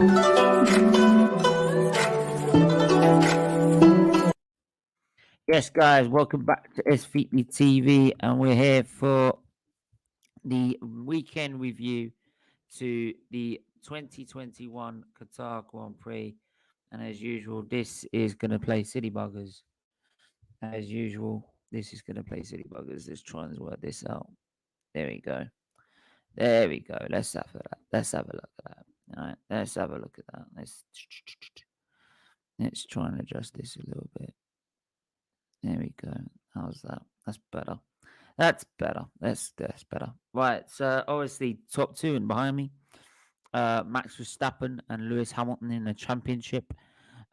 Yes, guys, welcome back to SFeatleyTV, and we're here for the weekend review to the 2021 Qatar Grand Prix. And as usual, this is going to play City Buggers. As usual, this is going to play City Buggers. Let's try and work this out. There we go. There we go. Let's have that. Let's have a look at that. All right, let's have a look at that. Let's try and adjust this a little bit. There we go. How's that? That's better. That's better. That's better. Right. So obviously top two and behind me, Max Verstappen and Lewis Hamilton in the championship.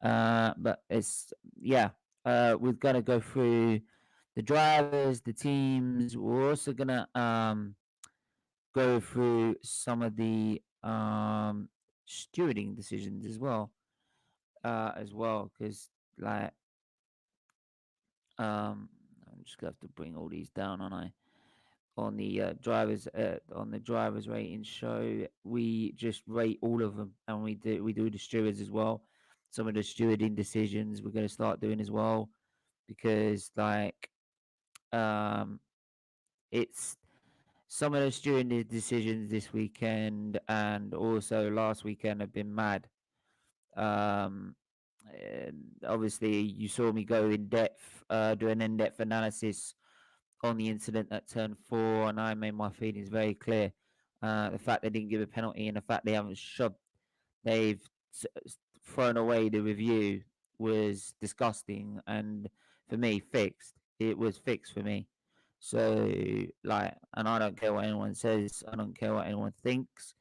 But it's we're gonna go through the drivers, the teams. We're also gonna go through some of the stewarding decisions as well. Because like I'm just gonna have to bring all these down on the drivers rating show. We just rate all of them, and we do the stewards as well. Some of the stewarding decisions we're going to start doing as well, because it's some of the stewarding decisions this weekend and also last weekend have been mad. Obviously you saw me go in depth, do an in-depth analysis on the incident at turn 4, and I made my feelings very clear. The fact they didn't give a penalty and the fact they've thrown away the review was disgusting, and for me, fixed. It was fixed for me. So, and I don't care what anyone says. I don't care what anyone thinks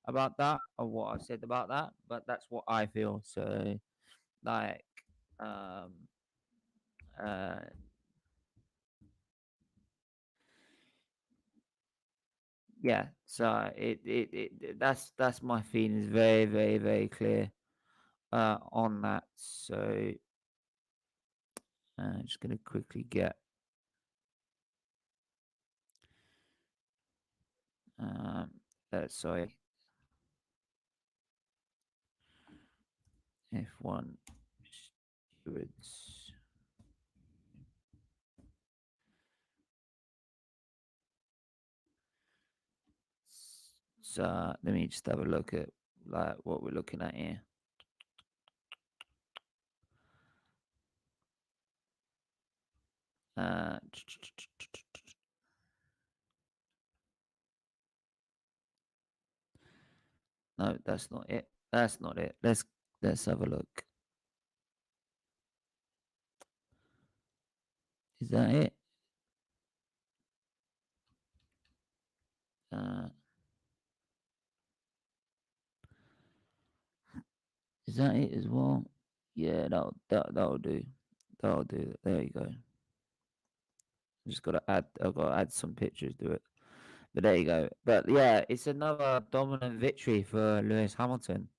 about that or what I've said about that, but that's what I feel. So, like, um, uh, yeah, so that's my feelings very, very, very clear on that. So I'm just gonna quickly get sorry, F1 stewards. So let me just have a look at what we're looking at here. No, that's not it. That's not it. Let's have a look. Is that it? Is that it as well? Yeah, that'll do. That'll do. There you go. Just gotta add. I've got to add some pictures to it. But there you go. But yeah, it's another dominant victory for Lewis Hamilton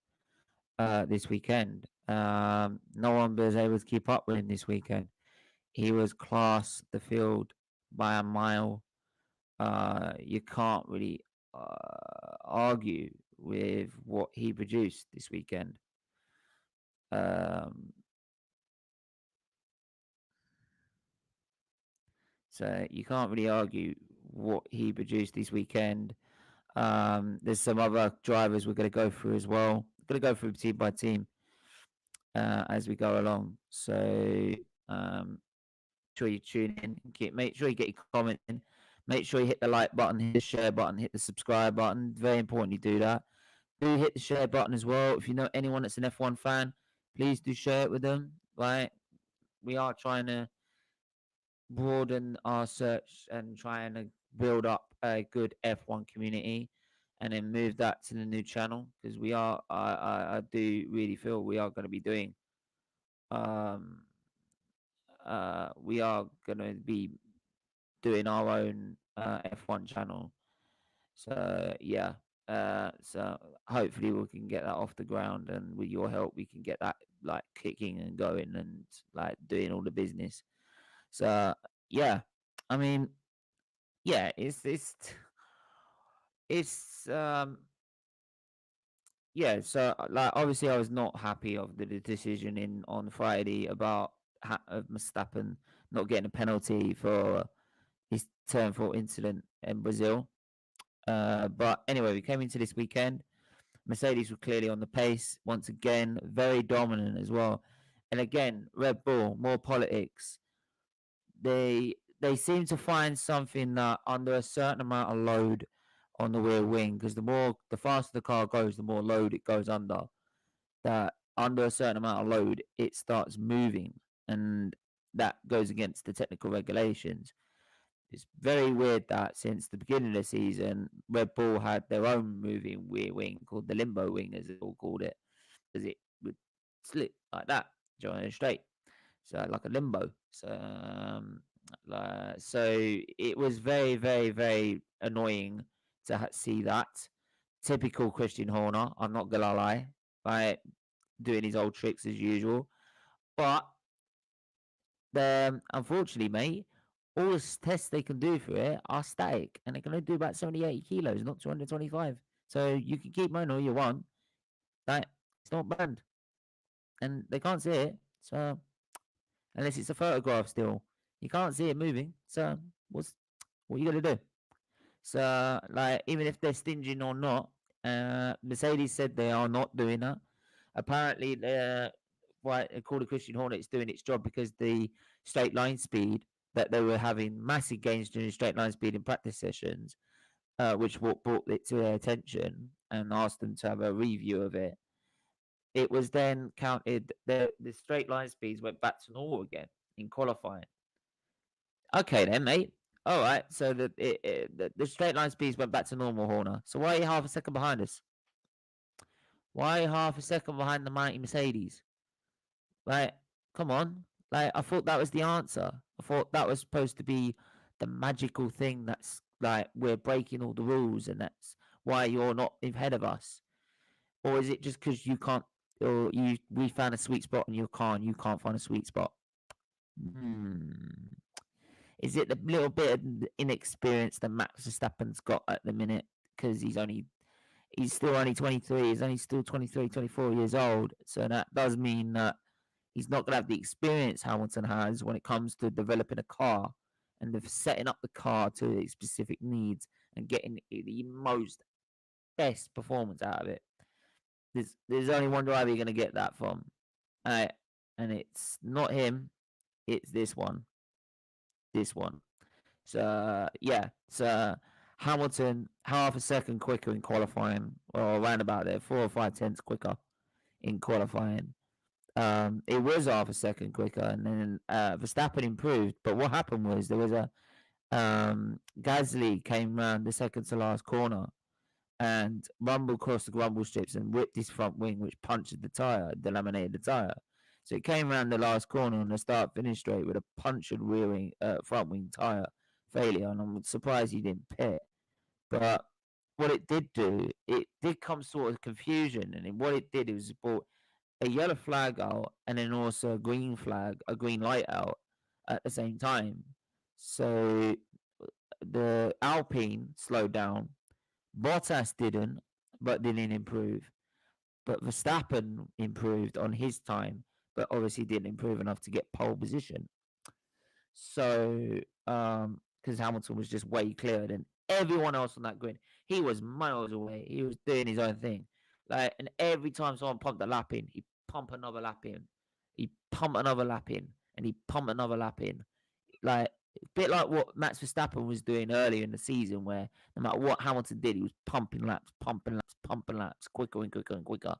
this weekend. No one was able to keep up with him this weekend. He was class the field by a mile. You can't really argue with what he produced this weekend. So you can't really argue what he produced this weekend. There's some other drivers we're going to go through as well. We're going to go through team by team as we go along. So sure you tune in. Make sure you get your comment in. Make sure you hit the like button, hit the share button, hit the subscribe button. Very important you do that. Do hit the share button as well. If you know anyone that's an F1 fan, please do share it with them. Right? We are trying to broaden our search and trying to build up a good F1 community, and then move that to the new channel, because I do really feel we are going to be doing we are going to be doing our own F1 channel. So yeah, so hopefully we can get that off the ground, and with your help we can get that kicking and going and doing all the business. So yeah, I mean, yeah, it's yeah, so like obviously I was not happy of the decision in on Friday about of Verstappen not getting a penalty for his turn four incident in Brazil. But anyway, we came into this weekend. Mercedes were clearly on the pace once again, very dominant as well. And again, Red Bull, more politics. They seem to find something that under a certain amount of load on the rear wing, because the faster the car goes, the more load it goes under. That under a certain amount of load, it starts moving, and that goes against the technical regulations. It's very weird that since the beginning of the season, Red Bull had their own moving rear wing called the limbo wing, as they all called it, because it would slip like that, join straight, so like a limbo. So it was very, very, very annoying to see that. Typical Christian Horner. I'm not gonna lie, right? Doing his old tricks as usual, but unfortunately, mate, all the tests they can do for it are static, and they can only do about 70, 80 kilos, not 225. So you can keep mine all you want, like it's not banned, and they can't see it. So unless it's a photograph, still you can't see it moving. So what you gonna do? So like even if they're stinging or not, Mercedes said they are not doing that. Apparently, why according to Christian Horner, it's doing its job because the straight line speed that they were having massive gains during straight line speed in practice sessions, which brought it to their attention and asked them to have a review of it. It was then counted the straight line speeds went back to normal again in qualifying. Okay then, mate. All right. So the straight line speeds went back to normal, Horner. So why are you half a second behind us? Why are you half a second behind the mighty Mercedes? Like, come on. Like, I thought that was the answer. I thought that was supposed to be the magical thing that's like we're breaking all the rules and that's why you're not ahead of us. Or is it just because you can't, or we found a sweet spot in your car and you can't find a sweet spot? Hmm. Is it the little bit of inexperience that Max Verstappen's got at the minute because he's still only 23, he's only still 23, 24 years old. So that does mean that he's not going to have the experience Hamilton has when it comes to developing a car and setting up the car to its specific needs and getting the most best performance out of it. There's only one driver you're going to get that from, and it's not him, it's this one. So yeah, so Hamilton half a second quicker in qualifying, or around about there, 4 or 5 tenths quicker in qualifying. It was half a second quicker, and then Verstappen improved. But what happened was there was a Gasly came around the second to last corner and rumbled across the grumble strips and whipped his front wing, which punctured the tire, delaminated the tire. So it came around the last corner on the start finish straight with a punctured rear wing, front wing tire failure, and I'm surprised he didn't pit. But what it did do, it did come sort of confusion, and what it did was it brought a yellow flag out and then also a green flag, a green light out at the same time. So the Alpine slowed down. Bottas didn't, but didn't improve. But Verstappen improved on his time, but obviously didn't improve enough to get pole position. So, because Hamilton was just way clearer than everyone else on that grid. He was miles away. He was doing his own thing. Like, and every time someone pumped a lap in, he pump another lap in. He pump another lap in, and he pump another lap in. Like a bit like what Max Verstappen was doing earlier in the season, where no matter what Hamilton did, he was pumping laps, quicker and quicker and quicker.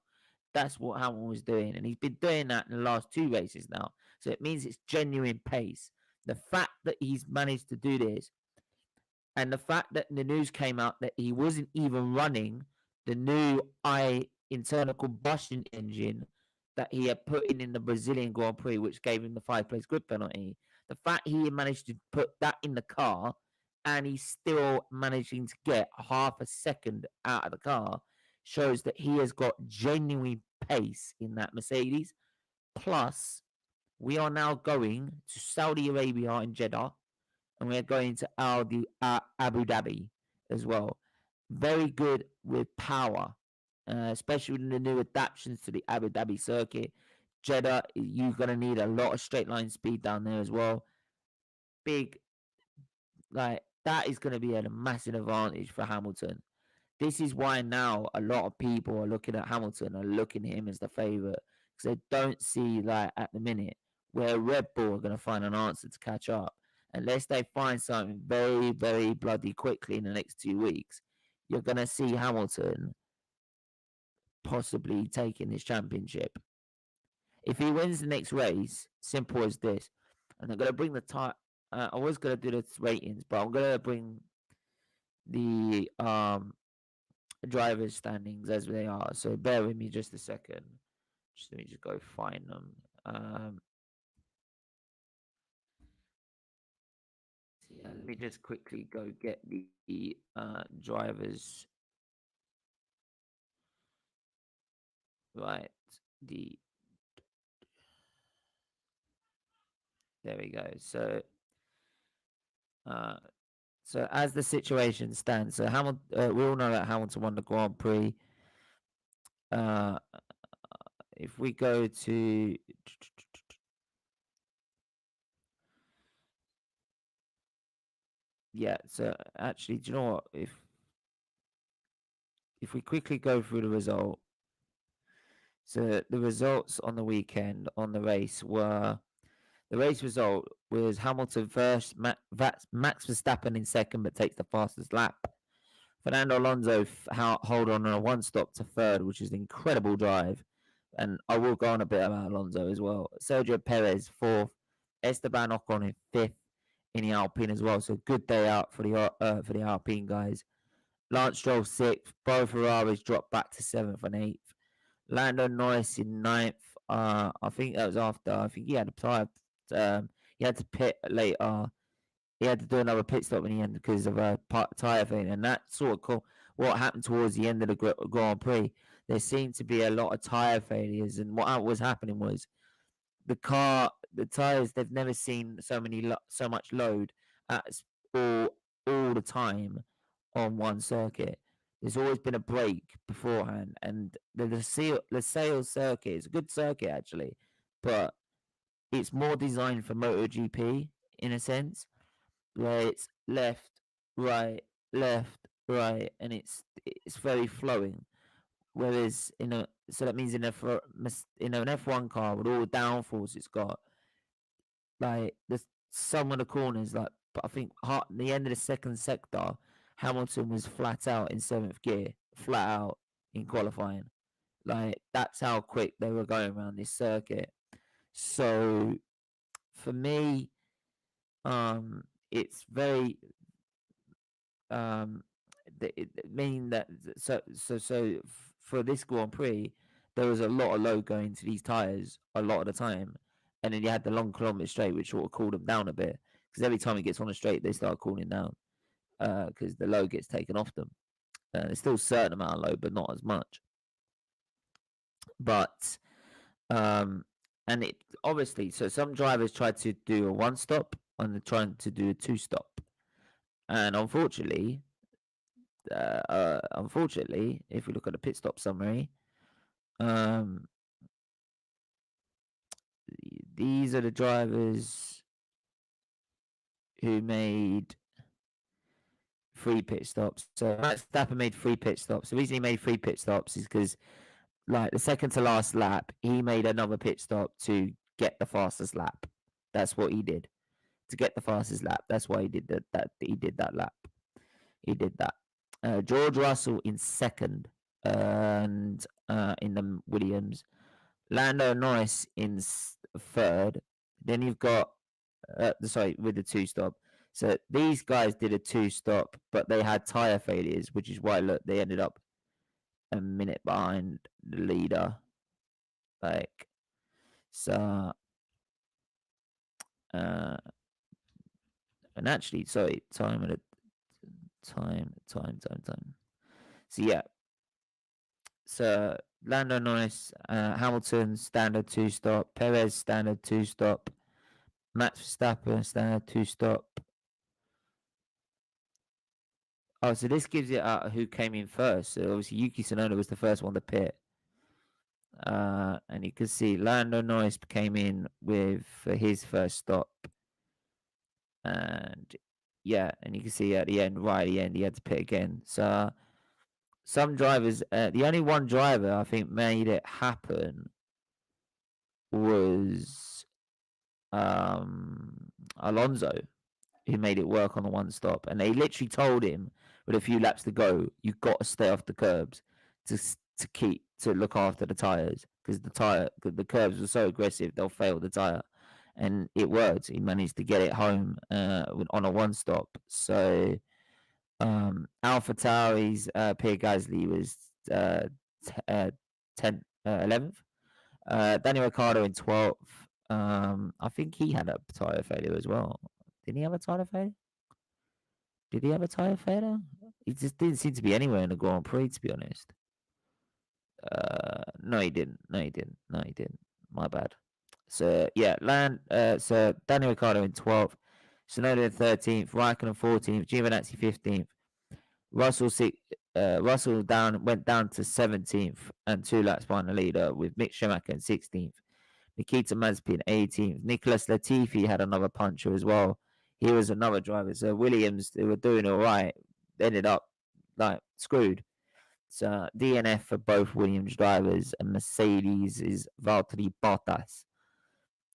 That's what Hamilton was doing, and he's been doing that in the last 2 races now. So it means it's genuine pace. The fact that he's managed to do this, and the fact that the news came out that he wasn't even running the new internal combustion engine that he had put in the Brazilian Grand Prix, which gave him the 5-place grid penalty. The fact he managed to put that in the car and he's still managing to get half a second out of the car shows that he has got genuine pace in that Mercedes. Plus, we are now going to Saudi Arabia in Jeddah, and we're going to Abu Dhabi as well. Very good with power especially with the new adaptations to the Abu Dhabi circuit. Jeddah, you're going to need a lot of straight line speed down there as well. Big, like, that is going to be a massive advantage for Hamilton. This is why now a lot of people are looking at Hamilton and looking at him as the favourite, because they don't see, like, at the minute where Red Bull are going to find an answer to catch up. Unless they find something very, very bloody quickly in the next 2 weeks, you're going to see Hamilton possibly taking this championship. If he wins the next race, simple as this, and I'm going to bring the time. I was going to do the ratings, but I'm going to bring the drivers' standings as they are. So bear with me just a second. Let me just go find them. Yeah, let me just quickly go get the drivers. Right, there we go. So as the situation stands, so Hamilton, we all know that Hamilton won the Grand Prix. If we go to so actually, do you know what? If we quickly go through the result, so the results on the weekend on the race were. The race result was Hamilton first, Max Verstappen in second, but takes the fastest lap. Fernando Alonso hold on a one-stop to third, which is an incredible drive. And I will go on a bit about Alonso as well. Sergio Perez fourth, Esteban Ocon in fifth in the Alpine as well. So good day out for the Alpine guys. Lance Stroll sixth. Both Ferraris dropped back to seventh and eighth. Lando Norris in ninth. I think that was after. I think he had a tire. He had to pit later. He had to do another pit stop in the end because of a tire thing, and that sort of what happened towards the end of the Grand Prix. There seemed to be a lot of tire failures, and what was happening was the tires. They've never seen so much load at all the time on one circuit. There's always been a break beforehand, and the Losail circuit is a good circuit actually, but it's more designed for MotoGP in a sense, where it's left, right, and it's very flowing. Whereas so that means in an F1 car with all the downforce it's got, like some of the corners, like, but I think the end of the second sector, Hamilton was flat out in seventh gear, flat out in qualifying. Like, that's how quick they were going around this circuit. So for me, it's very mean that so for this Grand Prix, there was a lot of load going to these tires a lot of the time, and then you had the long kilometer straight, which sort of cooled them down a bit, because every time it gets on a straight, they start cooling down because the load gets taken off them. There's still a certain amount of load, but not as much. But and it obviously, so some drivers try to do a one stop and they're trying to do a two stop, and unfortunately, if we look at the pit stop summary, these are the drivers who made 3 pit stops. So Max Verstappen made 3 pit stops. The reason he made 3 pit stops is because, like, the second to last lap, he made another pit stop to get the fastest lap. That's what he did, to get the fastest lap. That's why he did that. He did that lap. He did that. George Russell in second, and in the Williams. Lando Norris in third. Then you've got with the 2 stop. So these guys did a 2 stop, but they had tire failures, which is why they ended up a minute behind the leader. Like, so and actually, sorry, time. So yeah. So Lando Norris, Hamilton standard 2 stop, Perez standard 2 stop, Max Verstappen standard 2 stop, Oh, so this gives it who came in first. So obviously Yuki Tsunoda was the first one to pit. And you can see Lando Norris came in with for his first stop. And yeah, and you can see at the end, right at the end, he had to pit again. So some drivers, the only one driver I think made it happen was Alonso, who made it work on the one stop. And they literally told him with a few laps to go, you've got to stay off the curbs to look after the tires, because the curbs were so aggressive they'll fail the tire. And it worked. He managed to get it home on a one stop. So Alpha Tauri's Pierre Gasly was 11th. Daniel Ricciardo in 12th. I think he had a tyre failure as well. Didn't he have a tyre failure? Did he have a tyre failure? He just didn't seem to be anywhere in the Grand Prix, to be honest. No, he didn't. No, he didn't. No, he didn't. My bad. So yeah, so Daniel Ricciardo in 12th, Tsunoda in 13th, Raikkonen 14th, Giovinazzi 15th, Russell went down to 17th and 2 laps behind the leader, with Mick Schumacher in 16th, Nikita Mazepin 18th, Nicholas Latifi had another puncher as well. He was another driver. So Williams, they were doing all right, ended up like screwed. So DNF for both Williams drivers, and Mercedes is Valtteri Bottas.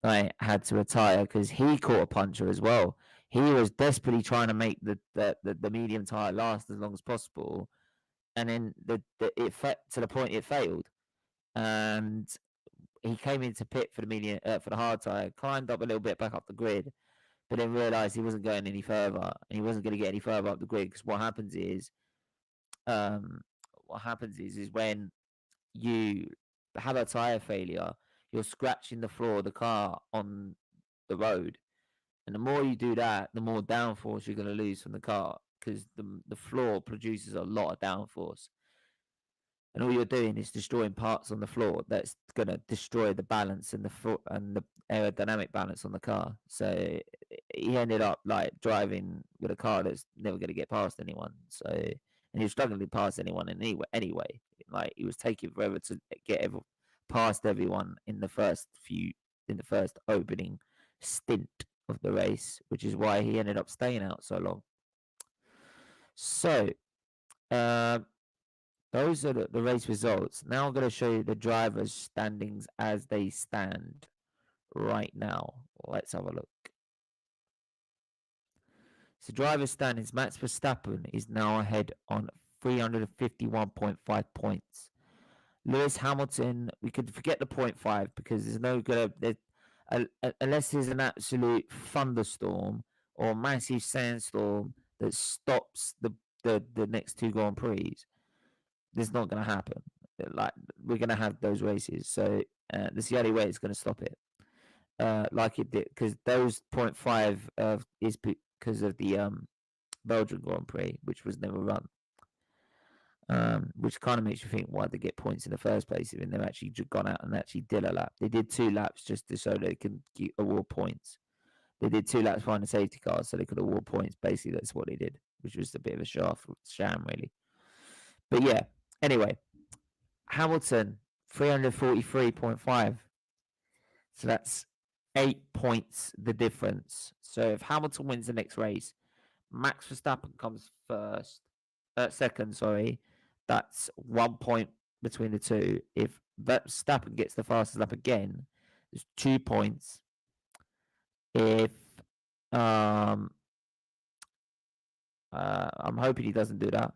Right, had to retire because he caught a puncher as well. He was desperately trying to make the medium tire last as long as possible, and then it to the point it failed, and he came into pit for the medium for the hard tire, climbed up a little bit back up the grid, but then realized he wasn't going any further, and he wasn't going to get any further up the grid, because what happens is when you have a tire failure, you're scratching the floor of the car on the road, and the more you do that, the more downforce you're going to lose from the car, because the floor produces a lot of downforce, and all you're doing is destroying parts on the floor that's going to destroy the balance and the aerodynamic balance on the car. So he ended up like driving with a car that's never going to get past anyone. So, and he was struggling to pass anyone anyway. Like, he was taking forever to get past everyone in the first opening stint of the race, which is why he ended up staying out so long. So those are the race results. Now I'm going to show you the drivers' standings as they stand right now. Let's have a look. So drivers' standings, Max Verstappen is now ahead on 351.5 points. Lewis Hamilton, we could forget the 0.5 because there's no good, unless there's an absolute thunderstorm or massive sandstorm that stops the next two Grand Prix. This is not going to happen. Like, we're going to have those races, so this is the only way it's going to stop it. Like it did, because those 0.5 is because of the Belgian Grand Prix, which was never run. Which kind of makes you think, why they get points in the first place if they've actually gone out and actually did a lap. They did 2 laps just so they can award points. They did 2 laps behind the safety car so they could award points. Basically, that's what they did, which was a bit of a sham, really. But yeah, anyway, Hamilton, 343.5. So that's 8 points the difference. So if Hamilton wins the next race, Max Verstappen comes second, that's 1 point between the two. If Verstappen gets the fastest lap again, there's 2 points. If I'm hoping he doesn't do that,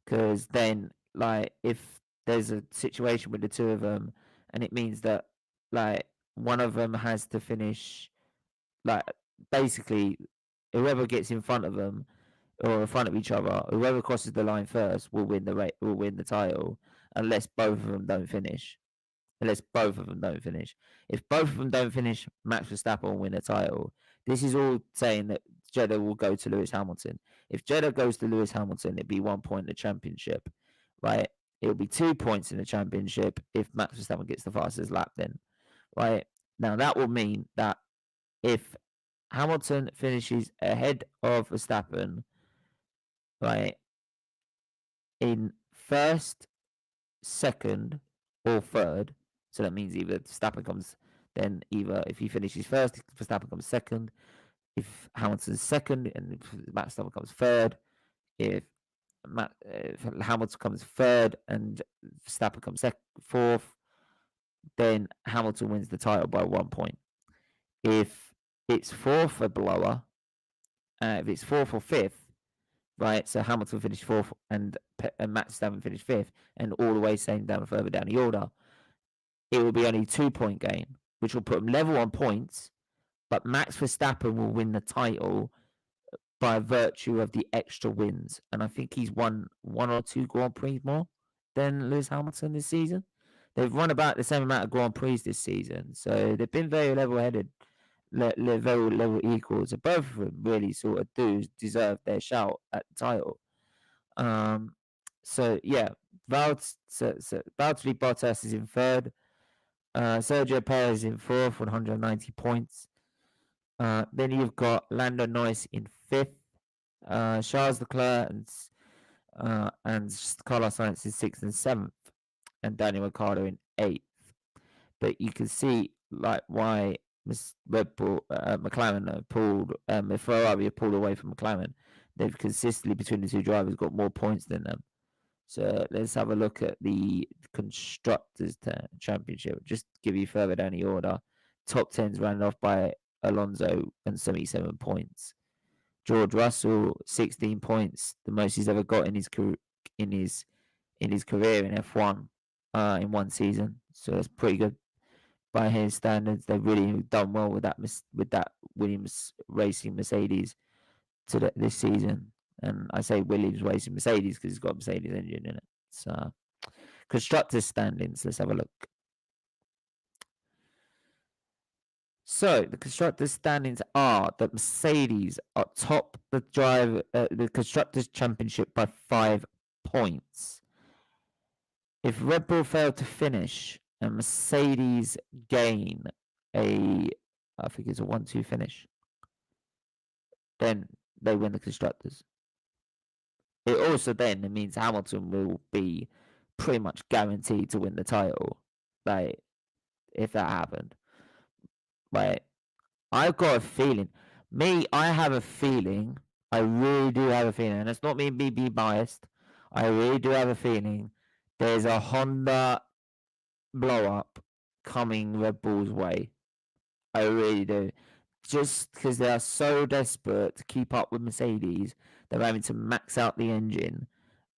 because then, like, if there's a situation with the two of them, and it means that, like, one of them has to finish, like, basically, whoever gets in front of them or in front of each other, whoever crosses the line first will win the title, unless both of them don't finish. If both of them don't finish, Max Verstappen will win the title. This is all saying that Jeddah will go to Lewis Hamilton. If Jeddah goes to Lewis Hamilton, it'd be 1 point in the championship, right? It'll be 2 points in the championship if Max Verstappen gets the fastest lap then, right? Now, that will mean that if Hamilton finishes ahead of Verstappen, right, in first, second, or third. So that means either Verstappen comes, then either if he finishes first, Verstappen comes second. If Hamilton's second and if Max Verstappen comes third, if Hamilton comes third and Verstappen comes fourth, then Hamilton wins the title by 1 point. If it's fourth or blower, if it's fourth or fifth, right? So Hamilton finished fourth and Max Verstappen finished fifth, and all the way same down further down the order, it will be only 2 point gain, which will put them level on points. But Max Verstappen will win the title by virtue of the extra wins, and I think he's won 1 or 2 Grand Prix more than Lewis Hamilton this season. They've won about the same amount of Grand Prix this season, so they've been very level-headed, very level equals. So both of them really sort of deserve their shout at the title. So yeah, Valtteri Bottas is in third. Sergio Perez in fourth, 190 points. Then you've got Lando Norris in fifth, Charles Leclerc and Carlos Sainz in sixth and seventh, and Daniel Ricciardo in eighth. But you can see like why Red Bull, McLaren have pulled, Ferrari have pulled away from McLaren. They've consistently between the two drivers got more points than them. So let's have a look at the Constructors Championship. Just to give you further down the order. Top 10's rounded off by Alonso and 77 points. George Russell, 16 points, the most he's ever got in his career in F1 in one season. So that's pretty good by his standards. They've really done well with that Williams Racing Mercedes this season. And I say Williams Racing Mercedes because he's got a Mercedes engine in it. So Constructors standings, let's have a look. So the Constructors standings are that Mercedes are top the Constructors Championship by 5 points. If Red Bull fail to finish and Mercedes gain I think it's a 1-2 finish, then they win the Constructors. It also then means Hamilton will be pretty much guaranteed to win the title, like if that happened. Like I've got a feeling. I have a feeling. I really do have a feeling, and it's not me being biased. I really do have a feeling there's a Honda blow up coming Red Bull's way. I really do. Just because they are so desperate to keep up with Mercedes, they're having to max out the engine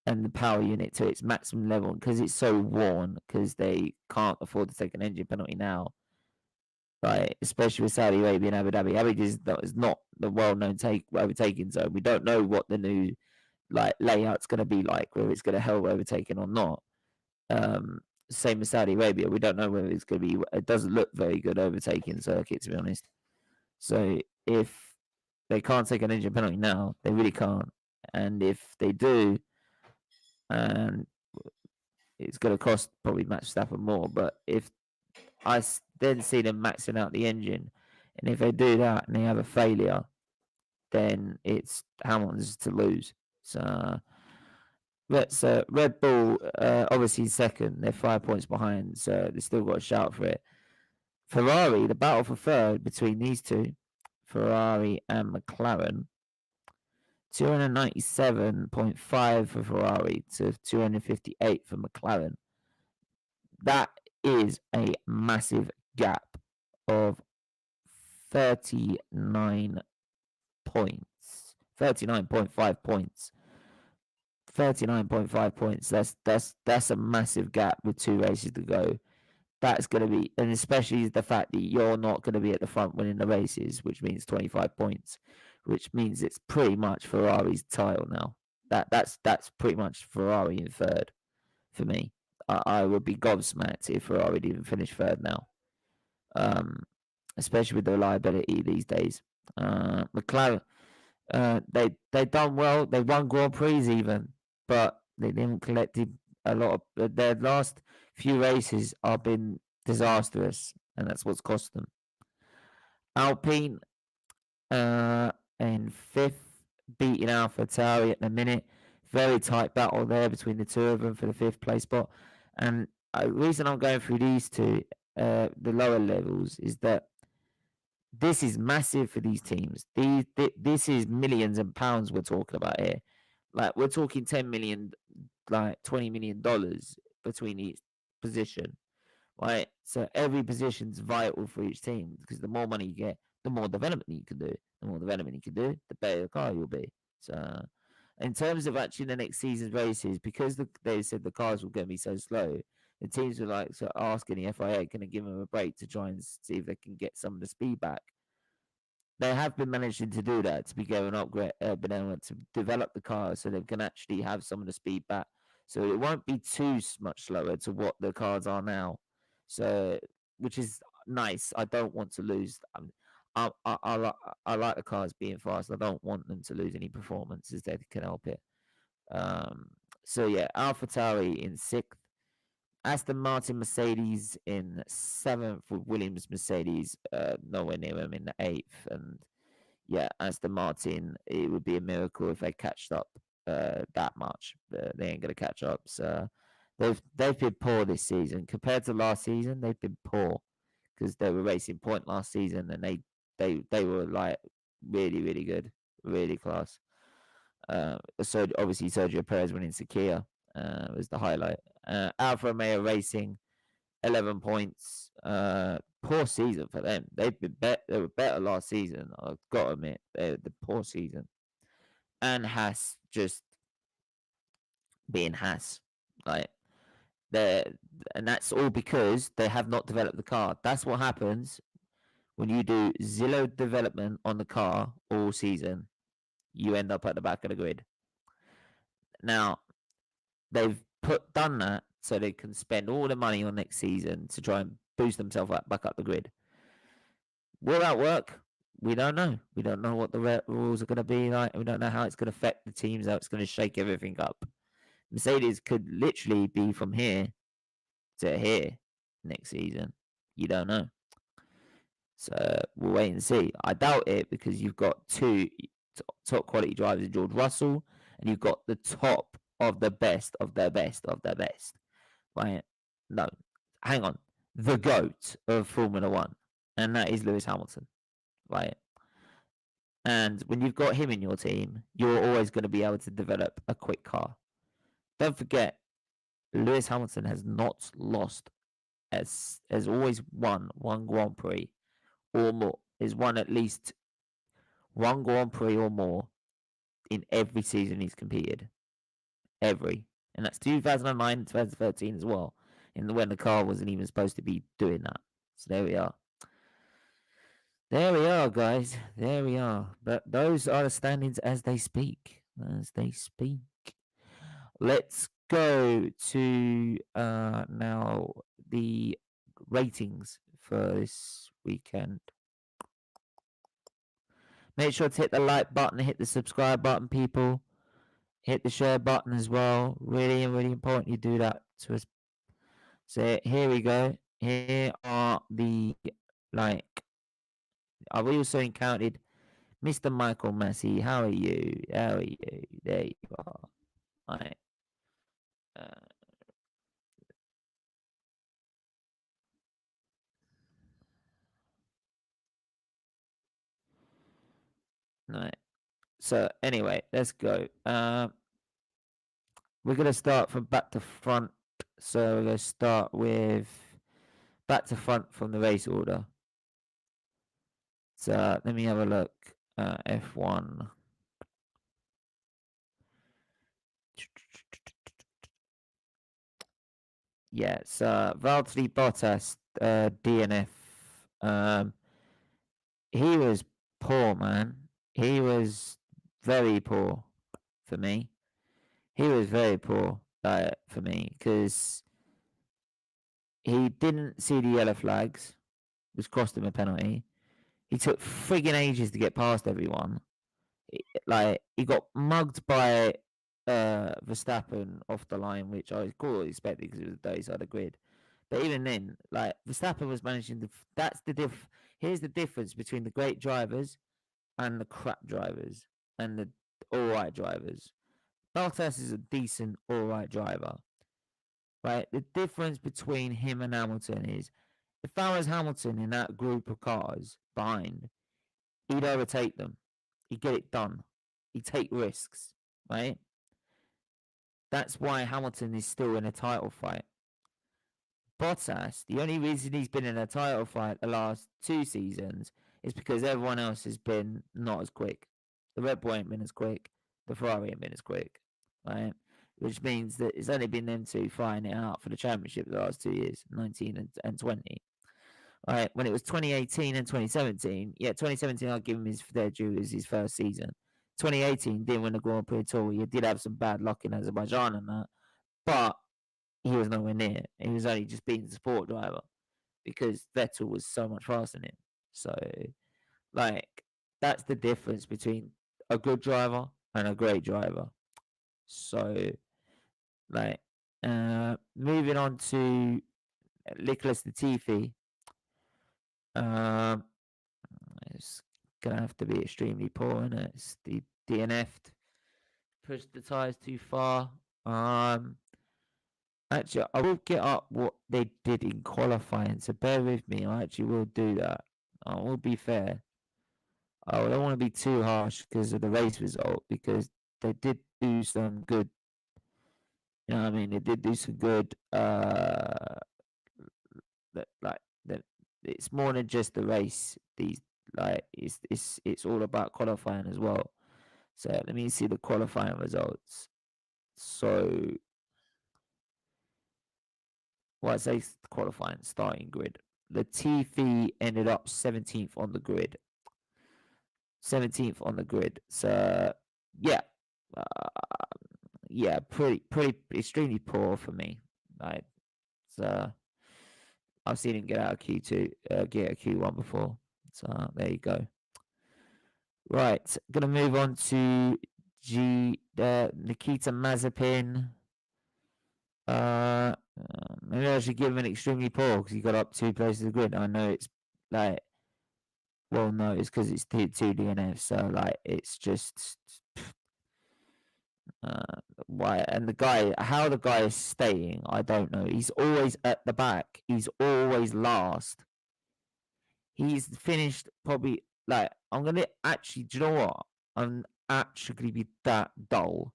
and the power unit to its maximum level because it's so worn, because they can't afford to take an engine penalty now. Right, especially with Saudi Arabia and Abu Dhabi. Abu Dhabi is not the well-known overtaking zone. We don't know what the new layout's going to be like, whether it's going to help overtaking or not. Same with Saudi Arabia. We don't know whether it's going to be. It doesn't look very good overtaking circuit, to be honest. So if they can't take an engine penalty now, they really can't. And if they do, and it's going to cost probably Max Verstappen more. But if I then see them maxing out the engine, and if they do that and they have a failure, then it's Hamilton's to lose. So Red Bull obviously second. They're 5 points behind, so they still got a shout for it. Ferrari, the battle for third between these two, Ferrari and McLaren, 297.5 for Ferrari to 258 for McLaren. That is a massive gap of 39 points, 39.5 points. 39.5 points. That's a massive gap with 2 races to go. That's going to be, and especially the fact that you're not going to be at the front winning the races, which means 25 points, which means it's pretty much Ferrari's title now. That's pretty much Ferrari in third for me. I would be gobsmacked if Ferrari didn't finish third now, especially with the reliability these days. McLaren, they done well. They won Grand Prix even, but they didn't collect a lot of their last few races have been disastrous, and that's what's cost them. Alpine in fifth, beating AlphaTauri at the minute. Very tight battle there between the two of them for the 5th place spot. And the reason I'm going through these two, the lower levels, is that this is massive for these teams. This is millions of pounds we're talking about here. Like, we're talking 10 million, like $20 million between each position, right? So every position's vital for each team, because the more money you get, the more development you can do. The more development you can do, the better the car you'll be. So in terms of actually the next season's races, because they said the cars were going to be so slow, the teams were like asking the FIA, can they give them a break to try and see if they can get some of the speed back. They have been managing to do that, to be going upgrade, been able to develop the car so they can actually have some of the speed back. So it won't be too much slower to what the cars are now. So, which is nice. I don't want to lose. I like the cars being fast. I don't want them to lose any performance if they can help it. So yeah, AlphaTauri in 6th, Aston Martin Mercedes in 7th, with Williams Mercedes nowhere near them in the 8th. And yeah, Aston Martin, it would be a miracle if they catched up that much. They ain't gonna catch up. So they've been poor this season compared to last season. They've been poor because they were racing point last season, and they were like really good, really class. So obviously Sergio Perez winning Sakia was the highlight. Alfa Romeo Racing, 11 points. Poor season for them. They were better last season. I've got to admit, the poor season. And Haas just being Haas, like and that's all because they have not developed the car. That's what happens when you do zero development on the car all season. You end up at the back of the grid. Now, they've done that so they can spend all the money on next season to try and boost themselves back up the grid. Will that work? We don't know. We don't know what the rules are going to be like. We don't know how it's going to affect the teams, how it's going to shake everything up. Mercedes could literally be from here to here next season. You don't know. So we'll wait and see. I doubt it, because you've got two top quality drivers in George Russell, and you've got the top of the best of their best of their best. Right? No, hang on. The GOAT of Formula One, and that is Lewis Hamilton. Right? And when you've got him in your team, you're always going to be able to develop a quick car. Don't forget, Lewis Hamilton has not lost, has always won one Grand Prix or more. He's won at least one Grand Prix or more in every season he's competed. Every. And that's 2009, 2013 as well, when the car wasn't even supposed to be doing that. So there we are. There we are, guys. There we are. But those are the standings as they speak. As they speak. Let's go to now the ratings for this weekend. Make sure to hit the like button, hit the subscribe button, people. Hit the share button as well. Really, really important you do that to us. So here we go. Here are the I've also encountered Mr. Michael Massey. How are you? How are you? There you are. Right. Right. So anyway, let's go. We're gonna start from back to front. So we're gonna start with back to front from the race order. So let me have a look. F1. Yeah, so Valtteri Bottas, DNF. He was poor, man. He was very poor for me. He was very poor for me, because he didn't see the yellow flags, which cost him a penalty. He took friggin' ages to get past everyone. He got mugged by Verstappen off the line, which I was expecting because it was the dirty side of the grid. But even then, Verstappen was managing to. That's the Here's the difference between the great drivers and the crap drivers and the all right drivers. Bottas is a decent, all right driver. Right? The difference between him and Hamilton is if I was Hamilton in that group of cars behind, he'd overtake them. He'd get it done. He'd take risks, right? That's why Hamilton is still in a title fight. Bottas, the only reason he's been in a title fight the last 2 seasons is because everyone else has been not as quick. The Red Bull ain't been as quick. The Ferrari ain't been as quick, right? Which means that it's only been them two fighting it out for the championship the last 2 years, 19 and 20. Right, when it was 2018 and 2017, yeah, 2017 I'll give him his fair due as his first season. 2018 didn't win the Grand Prix at all. He did have some bad luck in Azerbaijan and that, but he was nowhere near. He was only just being the sport driver because Vettel was so much faster than him. So, like, that's the difference between a good driver and a great driver. So, like, moving on to Nicholas Latifi. It's gonna have to be extremely poor, and it's the DNF'd, pushed the tires too far. Actually, I will get up what they did in qualifying, so bear with me. I actually will do that. I will be fair. I don't want to be too harsh because of the race result, because they did do some good. You know what I mean? They did do some good. That it's more than just the race. These it's all about qualifying as well. So let me see the qualifying results. So well, I say qualifying starting grid. Latifi ended up 17th on the grid. 17th on the grid. So yeah, yeah, pretty extremely poor for me. Like, so I've seen him get out of Q2, get a Q1 before. So there you go. Right, gonna move on to Nikita Mazepin. Maybe I should give him an extremely poor because he got up 2 places of the grid. I know it's like, well, no, it's because it's two DNFs, so like it's just why. And the guy, how the guy is staying, I don't know. He's always at the back. He's always last. He's finished probably like I'm gonna actually. Do you know what? I'm actually be that dull.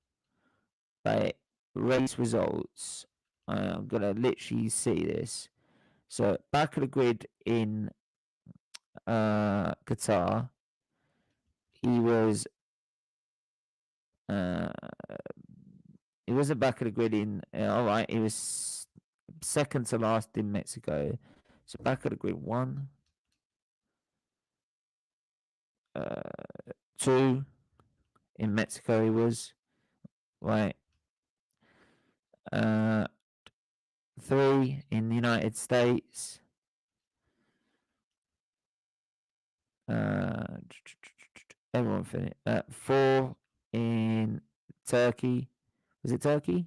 Like race results. I'm gonna literally see this. So back of the grid in Qatar, he was he wasn't back of the grid in. All right, he was second to last in Mexico. So back of the grid 1, 2 in Mexico. He was right. 3 in the United States. Everyone finished. 4 in Turkey. Was it Turkey?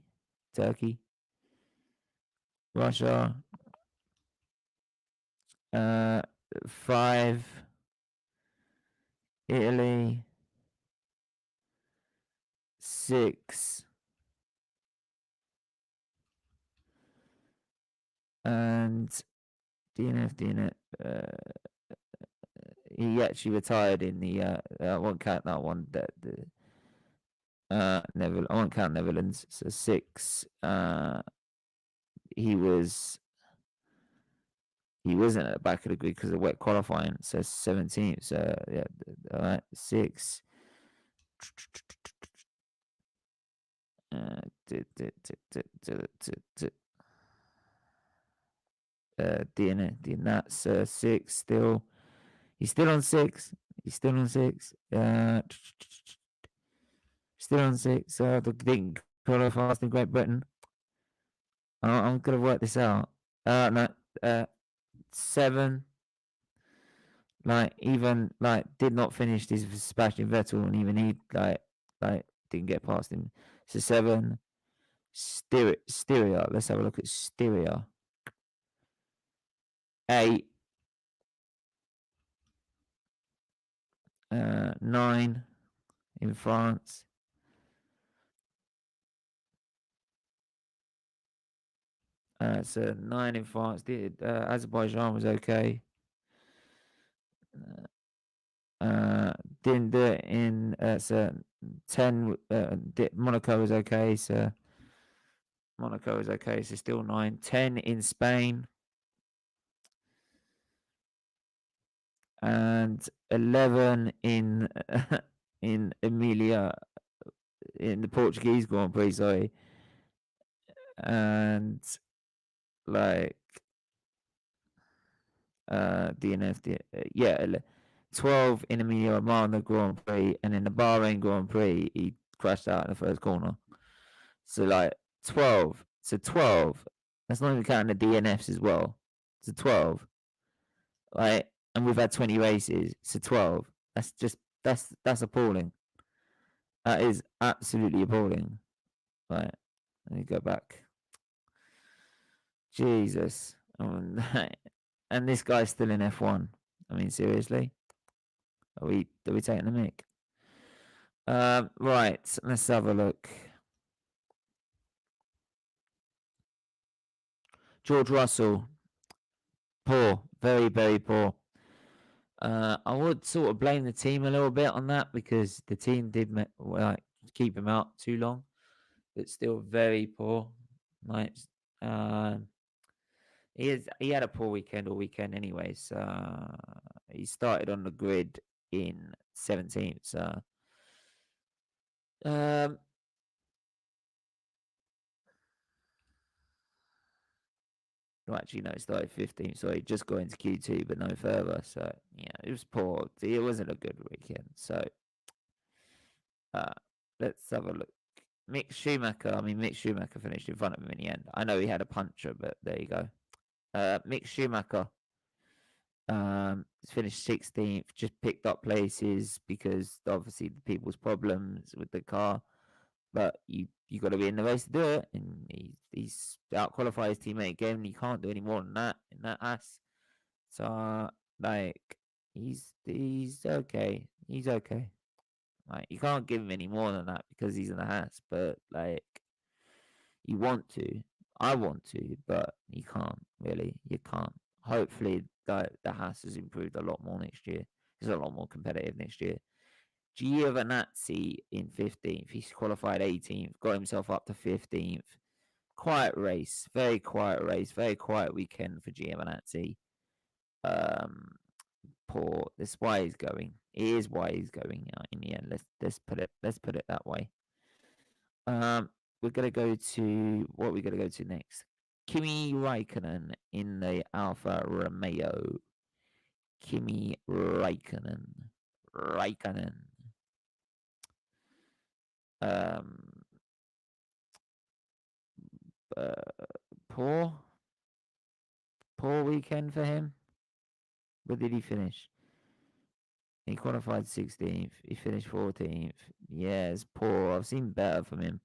Turkey. Russia. 5. Italy. 6. And DNF. He actually retired in the. I won't count that one. Netherlands. I won't count Netherlands. So 6. He wasn't at the back of the grid because of wet qualifying. So 17th. So yeah, all right, 6. That's 6 still. He's still on 6. Still on 6. The thing qualify fast in Great Britain. I'm gonna work this out. No. 7. Like even like did not finish this Sebastian Vettel, and even he like didn't get past him. So 7. Styria. Let's have a look at Styria. 8. 9 in France. So 9 in France. Azerbaijan was okay. Didn't do it in so 10. Monaco was okay. So Monaco is okay. So still 9. 10 in Spain. And 11 in in Emilia, in the Portuguese Grand Prix, sorry. And like DNF, yeah, 12 in Emilia Romagna Grand Prix, and in the Bahrain Grand Prix, he crashed out in the first corner. So like 12, so 12. That's not even counting the DNFs as well. So 12, like, and we've had 20 races. So 12. That's appalling. That is absolutely appalling. Right, let me go back. Jesus, and this guy's still in F1. I mean, seriously, are we taking the mick? Right, let's have a look. George Russell, poor, very, very poor. I would sort of blame the team a little bit on that because the team did keep him out too long, but still very poor. Like, he had a poor weekend all weekend anyway. So he started on the grid in 17th. So well, actually, no, it started 15th. Sorry, just got into Q2, but no further. So, yeah, it was poor. It wasn't a good weekend. So, let's have a look. Mick Schumacher finished in front of him in the end. I know he had a puncher, but there you go. Mick Schumacher finished 16th, just picked up places because obviously the people's problems with the car. But you got to be in the race to do it, and he's out qualified his teammate again. You can't do any more than that in that ass. So like he's okay. He's okay. Like you can't give him any more than that because he's in the ass. But like you want to, I want to, but you can't really. You can't. Hopefully, the Haas has improved a lot more next year. It's a lot more competitive next year. Giovinazzi in 15th. He's qualified 18th, got himself up to 15th. Quiet race, very quiet race, very quiet weekend for Giovinazzi. Poor. That's why he's going. It is why he's going in the end. Let's put it that way. We're gonna go to what we're gonna go to next. Kimi Raikkonen in the Alfa Romeo. Kimi Raikkonen. Poor weekend for him. Where did he finish? He qualified 16th. He finished 14th. Yeah, it's poor. I've seen better from him.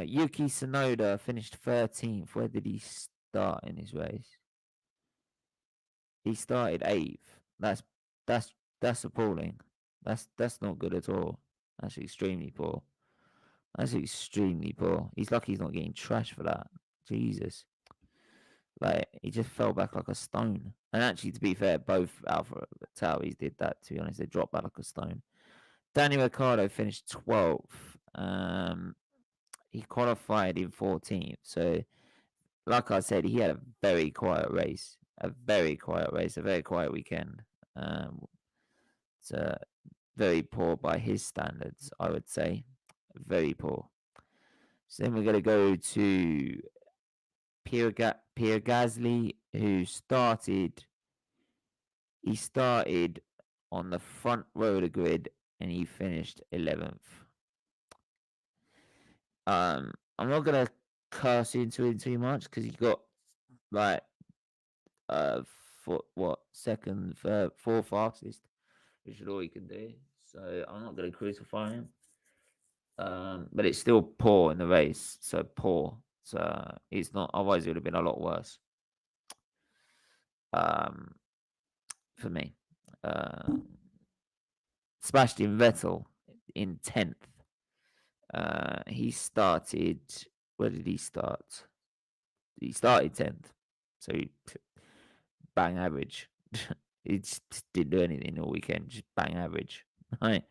Yuki Tsunoda finished 13th. Where did he start in his race? He started 8th. That's appalling. That's not good at all. That's extremely poor. That's extremely poor. He's lucky he's not getting trashed for that. Jesus. Like he just fell back like a stone. And actually, to be fair, both Alpha Tauris did that. To be honest, they dropped back like a stone. Daniel Ricciardo finished 12th. He qualified in 14th. So, like I said, he had a very quiet race. A very quiet weekend. It's very poor by his standards, I would say. Very poor. So then we're going to go to Pierre Gasly, who started. He started on the front row of the grid and he finished 11th. I'm not gonna curse into it too much because he got like second, third, fourth fastest, which is all he can do. So I'm not gonna crucify him. But it's still poor in the race. So poor. So it's not. Otherwise, it would have been a lot worse. For me, Sebastian Vettel in 10th. He started. Where did he start? he started 10th, so he bang average. He just didn't do anything all weekend, just bang average, right?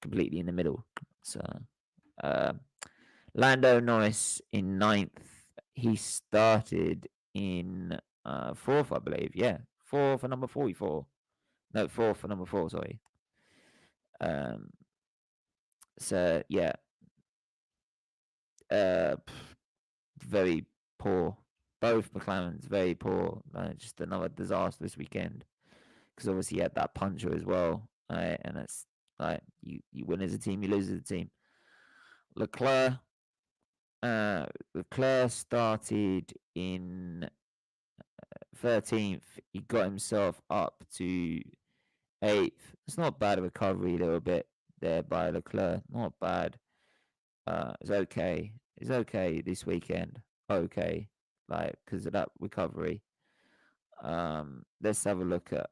Completely in the middle. So, uh, Lando Norris in 9th. He started in 4th, I believe. Yeah, 4th for number 44. No, 4th for number 4. Sorry. Um. So yeah, uh, very poor. Both McLarens very poor. Just another disastrous weekend. Because obviously you had that puncher as well, right? And it's like you win as a team, you lose as a team. Leclerc, Leclerc started in 13th. He got himself up to 8th. It's not bad recovery a little bit there by Leclerc. Not bad. It's okay. It's okay this weekend. Okay, like because of that recovery. Let's have a look at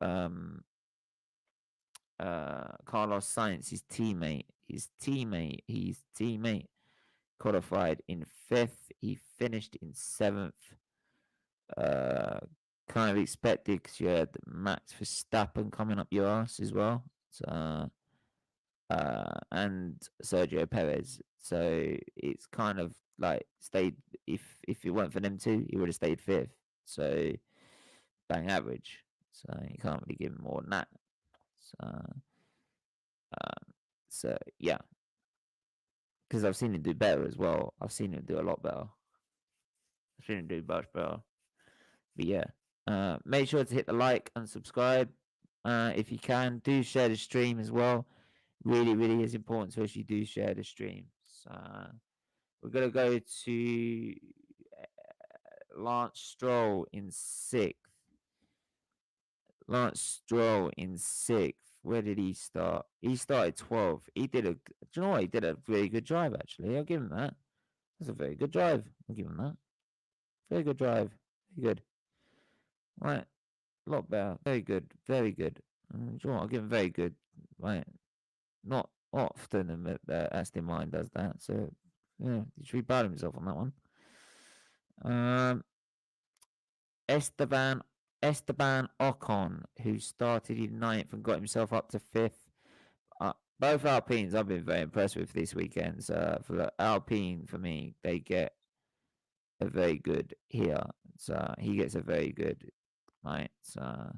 Carlos Sainz, his teammate qualified in 5th. He finished in 7th. Uh, kind of expected because you had Max Verstappen coming up your ass as well. So, and Sergio Perez. So it's kind of like stayed. If it weren't for them two, he would have stayed 5th. So bang average. So you can't really give him more than that. So yeah, because I've seen him do better as well. I've seen him do a lot better. I've seen him do much better. But yeah, make sure to hit the like and subscribe if you can. Do share the stream as well. Really, really is important to us. You do share the stream. So we're gonna go to Lance Stroll in 6th. Lance Stroll in 6th. Where did he start? He started 12th. He did a. Do you know what? He did a very good drive. Actually, I'll give him that. That's a very good drive. I'll give him that. Very good drive. Very good. Right. A lot better. Very good. Very good. Do you know what? I'll give him very good. Right. Not often that Aston Martin does that. So yeah, he should be proud of himself on that one. Esteban Ocon, who started in 9th and got himself up to 5th. Both Alpines I've been very impressed with this weekend. So for the Alpine, for me, they get a very good here. So he gets a very good, right? So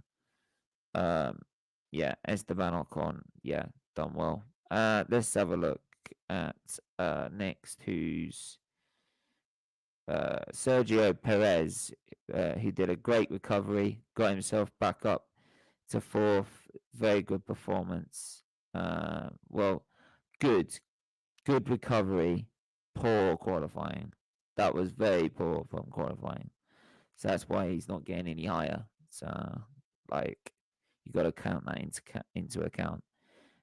yeah, Esteban Ocon, yeah, done well. Let's have a look at next, who's Sergio Perez, who did a great recovery, got himself back up to 4th. Very good performance. Well, good recovery, poor qualifying. That was very poor from qualifying. So that's why he's not getting any higher. So, like, you got to count that into account.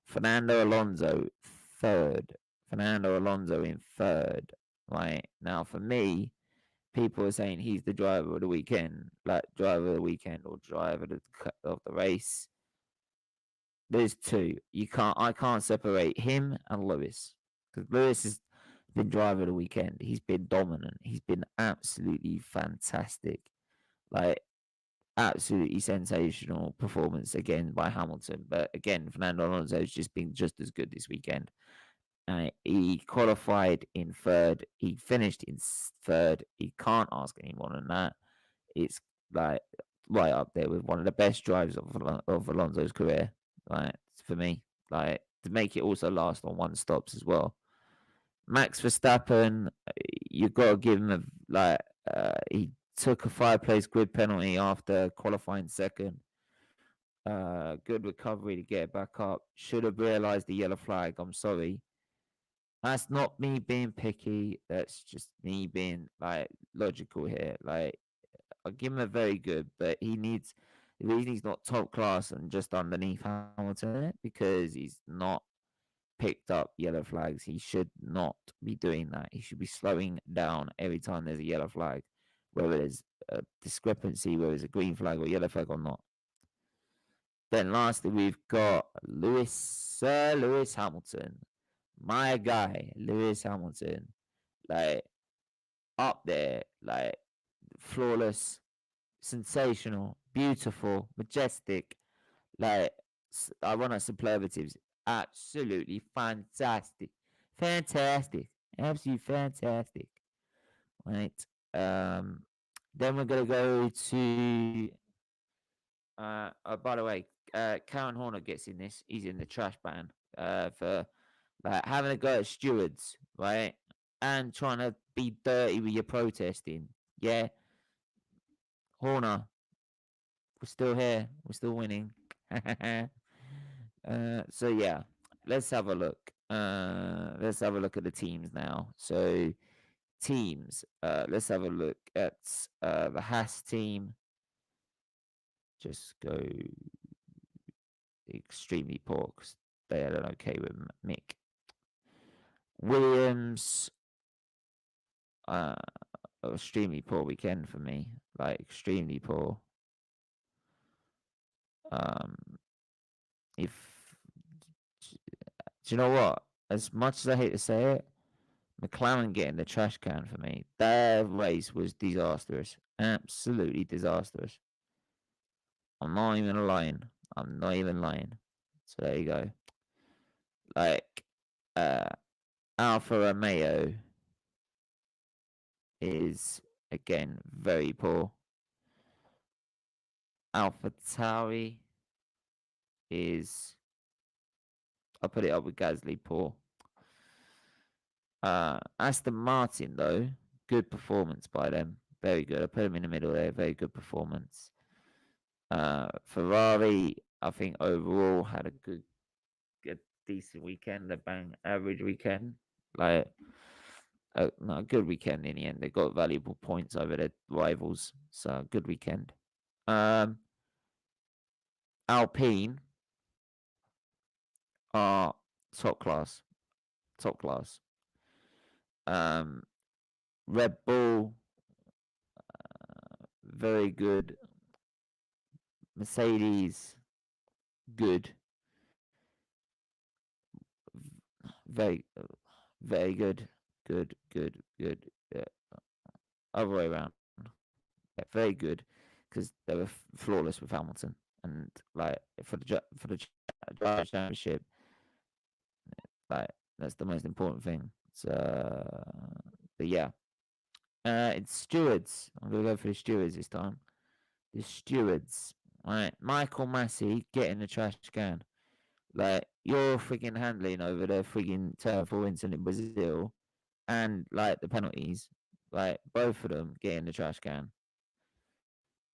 Fernando Alonso, 3rd. Fernando Alonso in 3rd. Right now, for me, people are saying he's the driver of the weekend, like driver of the weekend or driver of the race. There's two. I can't separate him and Lewis, because Lewis has been driver of the weekend. He's been dominant. He's been absolutely fantastic. Like, absolutely sensational performance again by Hamilton. But again, Fernando Alonso has just been just as good this weekend. He qualified in 3rd. He finished in 3rd. He can't ask any more than that. It's like right up there with one of the best drives of Alonso's career. Like, for me, like, to make it also last on 1 stops as well. Max Verstappen, you've got to give him he took a 5-place grid penalty after qualifying 2nd. Good recovery to get back up. Should have realized the yellow flag. I'm sorry. That's not me being picky. That's just me being like logical here. Like, I'll give him a very good, but the reason he's not top class and just underneath Hamilton, because he's not picked up yellow flags. He should not be doing that. He should be slowing down every time there's a yellow flag, whether there's a discrepancy, whether it's a green flag or yellow flag or not. Then lastly, we've got Sir Lewis Hamilton. My guy, Lewis Hamilton. Like, up there, like, flawless, sensational, beautiful, majestic. Like, I want some superlatives. Absolutely fantastic. Fantastic. Absolutely fantastic. Right. Then we're going to go to. By the way, Karen Horner gets in this. He's in the trash ban for like having a go at stewards, right? And trying to be dirty with your protesting. Yeah. Horner, we're still here. We're still winning. So yeah, let's have a look. Let's have a look at the teams now. So teams. Let's have a look at the Haas team. Just go extremely poor because they had an okay with Mick. Williams. Extremely poor weekend for me. Like extremely poor. Um, if do you know what? As much as I hate to say it, McLaren getting the trash can for me. Their race was disastrous. Absolutely disastrous. I'm not even lying. I'm not even lying. So there you go. Like, Alfa Romeo is again very poor. Alpha Tauri is, I'll put it up with Gasly, poor. Aston Martin though, good performance by them. Very good. I put them in the middle there. Very good performance. Ferrari, I think overall had a good, decent weekend. A bang average weekend. Like not a good weekend in the end. They got valuable points over their rivals. So good weekend. Alpine are top class. Top class. Red Bull, very good. Mercedes, good. Very, very good. Good, good, good. Yeah. Other way around. Yeah, very good because they were flawless with Hamilton, and like for the driver championship, like that's the most important thing. So, but yeah, it's stewards. I'm gonna go for the stewards this time. The stewards. All right, Michael Massey getting the trash can. Like you're freaking handling over the freaking turn 4 incident in Brazil, and like the penalties, like both of them getting the trash can.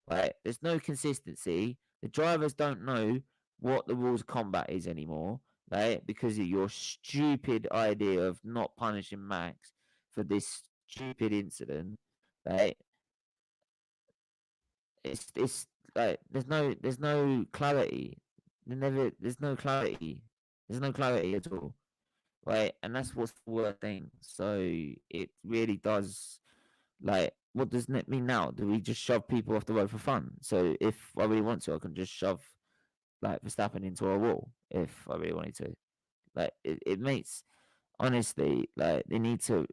Like there's no consistency. The drivers don't know what the rules of combat is anymore, right? Because of your stupid idea of not punishing Max for this stupid incident, right? It's like there's no clarity. There's no clarity. There's no clarity at all. Right? And that's what's the worst thing. So it really does, like, what does it mean now? Do we just shove people off the road for fun? So if I really want to, I can just shove like Verstappen into a wall if I really wanted to. Like it makes, honestly, like he needs to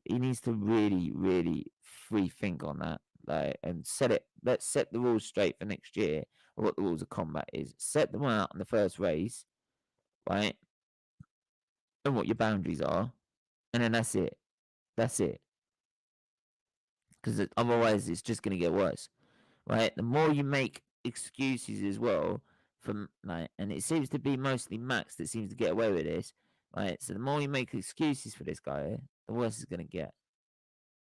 really, really free think on that. Like and let's set the rules straight for next year of what the rules of combat is. Set them out in the first race, right? And what your boundaries are. And then that's it. That's it. Because otherwise it's just gonna get worse. Right? The more you make excuses as well from like, and it seems to be mostly Max that seems to get away with this. Right? So the more you make excuses for this guy, the worse it's gonna get.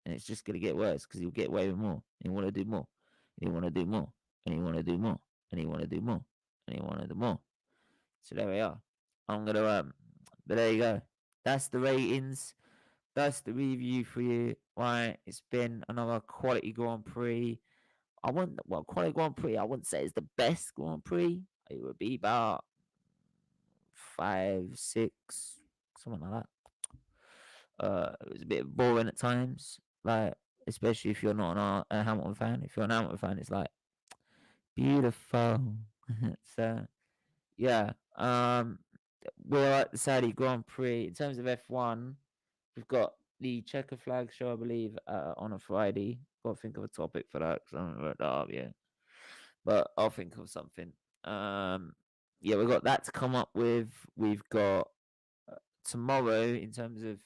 And it's just gonna get worse because he'll get away with more. And he wanna do more. And he wanna do more. And he wanna do more. And he wanna do more. And he wanna do more. So there we are. I'm gonna but there you go. That's the ratings. That's the review for you. Right. It's been another quality Grand Prix. Quality Grand Prix, I wouldn't say it's the best Grand Prix. It would be about 5, 6, something like that. It was a bit boring at times, like especially if you're not a Hamilton fan. If you're an Hamilton fan, it's like beautiful. So yeah, we're at the Saudi Grand Prix. In terms of F1, we've got the checker flag show, I believe, on a Friday. Got to think of a topic for that because I haven't wrote that up yet. But I'll think of something. Yeah, we've got that to come up with. We've got tomorrow, in terms of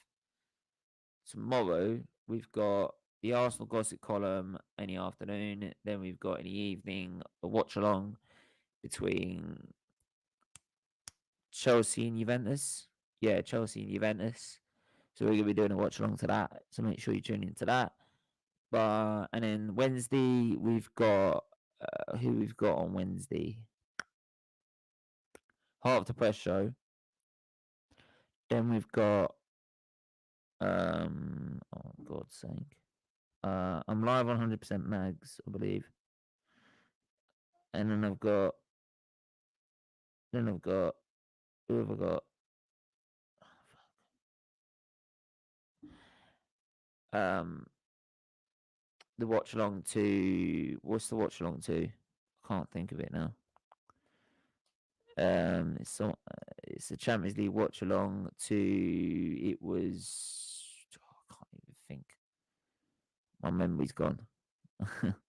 tomorrow, we've got the Arsenal gossip column in the afternoon. Then we've got in the evening a watch along between Chelsea and Juventus. Yeah, Chelsea and Juventus. So we're gonna be doing a watch along to that. So make sure you tune into that. But and then Wednesday we've got who we've got on Wednesday. Heart of the Press show. Then we've got oh God's sake. I'm live on 100% Mags, I believe. And then I've got who have I got? The watch along to what's the watch along to? I can't think of it now. It's the Champions League watch along to. It was. I can't even think. My memory's gone.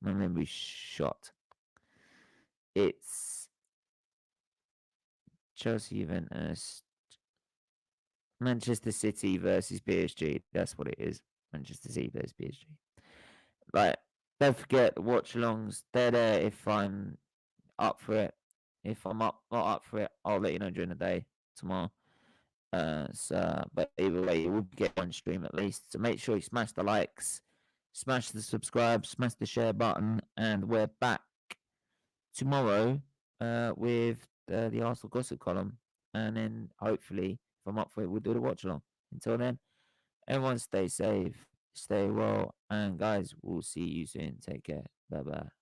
My memory's shot. It's Chelsea, Juventus, Manchester City versus PSG. That's what it is. Manchester City versus PSG. Like, don't forget the watch alongs. They're there if I'm up for it. If I'm not up for it, I'll let you know during the day tomorrow. But either way, you will get one stream at least. So make sure you smash the likes, smash the subscribe, smash the share button, and we're back tomorrow with the Arsenal gossip column. And then hopefully, if I'm up for it, we'll do the watch along. Until then, everyone stay safe, stay well, and guys, we'll see you soon. Take care. Bye bye.